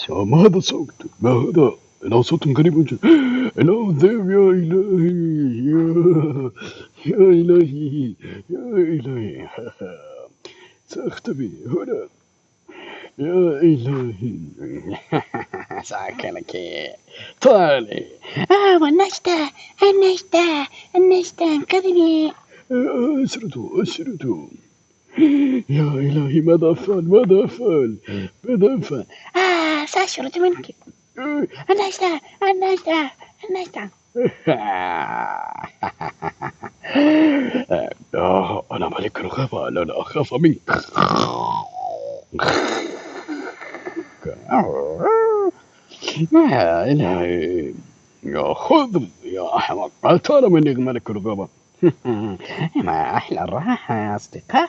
ما هذا الصوت؟ ما هذا؟ إنه صوت غريب جدا. إنه ذئب. يا إلهي، يا إلهي، يا إلهي. سأختفي هنا. يا إلهي. ساكنك طالي. والنجدة، النجدة، النجدة انقذني. أسرته، أسرته. يا إلهي، ماذا أفعل؟ ماذا أفعل؟ ماذا أفعل؟ سأشرد منك. النجدة، النجدة، النجدة. لا، أنا ملك الغابة، لا أخاف منك. يا إلهي، يا خذ يا أحمق، هل ترى مني ملك الغابة؟ ما أحلى الراحة يا أصدقاء.